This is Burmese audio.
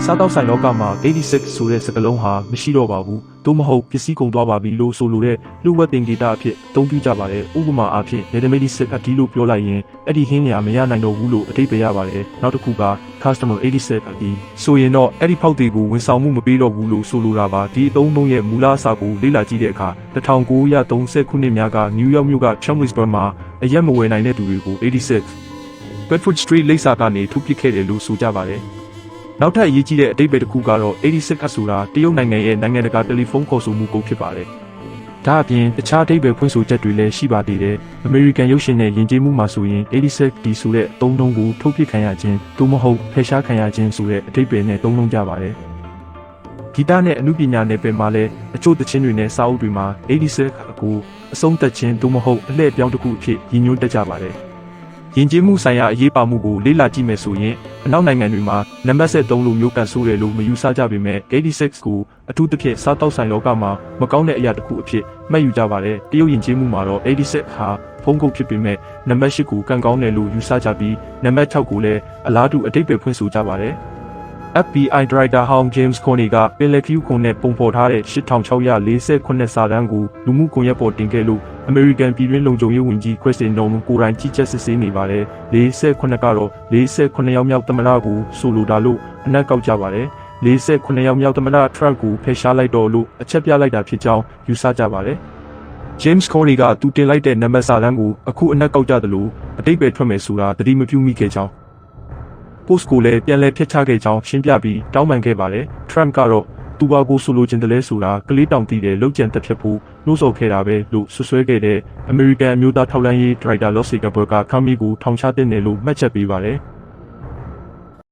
စားတောက်ဆိုင်လောကမှာ86ဆိုတဲ့စကားလုံးဟာမရှိတော့ပါဘူး။သို့မဟုတ်ပစ္စည်းကုန်သွားပါပြီလို့ဆိုလိုတဲ့လူဝက်တင်ဒေတာအဖြစ်အသုံးပြုကြပါတယ်။ဥပမာအားဖြင့် Netmedic အဒီလို့ပြောလိုက်ရင်အဲ့ဒီဟင်းညာမရနိုင်တော့ဘူးလို့အဓိပ္ပာယ်ရပါတယ်။နောက်တစ်ခုက Customer 86အဒီဆိုရင်တော့အဲ့ဒီဖောက်တွေကိုဝန်ဆောင်မှုမပေးတော့ဘူးလို့ဆိုလိုတာပါ။ဒီအသုံးအနှုန်းရဲ့မူလအစကိုလေ့လာကြည့်တဲ့အခါ1930ခုနှစ်များက New York မြို့က Chambersburg မှာအရက်မဝယ်နိုင်တဲ့သူတွေကို86 Bedford Street လိပ်စာကနေထုတ်ပစ်ခဲ့တယ်လို့ဆိုကြပါတယ်။နောက်ထပ်အရေးကြီးတဲ့အဓိပ္ပာယ်တစ်ခုကတော့86ဆိုတာတရုတ်နိုင်ငံရဲ့နိုင်ငံတကာတယ်လီဖုန်းခေါ်ဆိုမှုကိုဖြစ်ပါတယ်။ဒါအပြင်တခြားအဓိပ္ပာယ်ဖွင့်ဆိုချက်တွေလည်းရှိပါသေးတယ်။ American ရုပ်ရှင်နဲ့ယဉ်ကျေးမှုမှာဆိုရင်86ဒီဆိုတဲ့အသုံးအနှုန်းကိုထုတ်ပစ်ခံရခြင်းသို့မဟုတ်ဖယ်ရှားခံရခြင်းဆိုတဲ့အဓိပ္ပာယ်နဲ့သုံးနှုန်းကြပါတယ်။ဂီတနဲ့အနုပညာနယ်ပယ်မှာလည်းအချို့သချင်းတွေနဲ့စာအုပ်တွေမှာ86ကိုအဆုံးသတ်ခြင်းသို့မဟုတ်အလှည့်ပြောင်းတစ်ခုအဖြစ်ရည်ညွှန်းတတ်ကြပါတယ်။ယဉ်ကျေးမှုဆိုင်ရာအရေးပါမှုကိုလေ့လာကြည့်မယ်ဆိုရင်အနောက်နိုင်ငံတွေမှာနံပါတ်73လိုမျိုးကန်ဆိုးတယ်လို့မယူဆကြပေမဲ့86ကိုအထူးသဖြင့်စားတောက်ဆိုင်လောကမှာမကောင်းတဲ့အရာတစ်ခုအဖြစ်မှတ်ယူကြပါတယ်။တရုတ်ယဉ်ကျေးမှုမှာတော့86ဟာဖုန်းကုတ်ဖြစ်ပေမဲ့နံပါတ်8ကိုကန်ကောင်းတယ်လို့ယူဆကြပြီးနံပါတ်6ကိုလည်းအလားတူအဓိပ္ပာယ်ဖွင့်ဆိုကြပါတယ်။ FBI ဒရိုက်တာဟောင်း James Comey ကပင်လယ်ခရီးခုံနဲ့ပုံဖော်ထားတဲ့8648စာတမ်းကိုလူမှုကွန်ရက်ပေါ်တင်ခဲ့လို့ American ပြည်တွင်းလုံခြုံရေးဝန်ကြီး Kristi Noem ကိုယ်တိုင်ကြီးကြပ်စစ်ဆေးနေပါတယ်။48ကတော့48ယောက်မြောက်သမ္မတကိုဆိုလိုတာလို့အနက်ကောက်ကြပါတယ်။48ယောက်မြောက်သမ္မတ Trump ကိုဖယ်ရှားလိုက်တော့လို့အချက်ပြလိုက်တာဖြစ်ကြောင်းယူဆကြပါတယ်။ James Comey ကသူတင်လိုက်တဲ့နံပါတ်စာတမ်းကိုအခုအနက်ကောက်ကြသလိုအတိတ်ပဲထွက်မယ်ဆိုတာသတိမပြုမိခဲ့ကြောင်းpost ကိုလည်းပြန်လည်ဖျက်ချခဲ့ကြောင်းရှင်းပြပြီးတောင်းပန်ခဲ့ပါတယ်။ Trump ကတော့သူဘာကိုဆိုလိုချင်တယ်လဲဆိုတာကလေးတောင်သိတယ်လောက်ကျန်တက်ဖြတ်ဖို့နှိုးဆော်ခဲ့တာပဲလို့ဆွဆွဲခဲ့တဲ့ American အမျိုးသားထောက်လှမ်းရေးဒရိုက်တာ Lossy Gilbert က Comey ကိုထောင်ချတဲ့နယ်လို့မှတ်ချက်ပေးပါတယ်။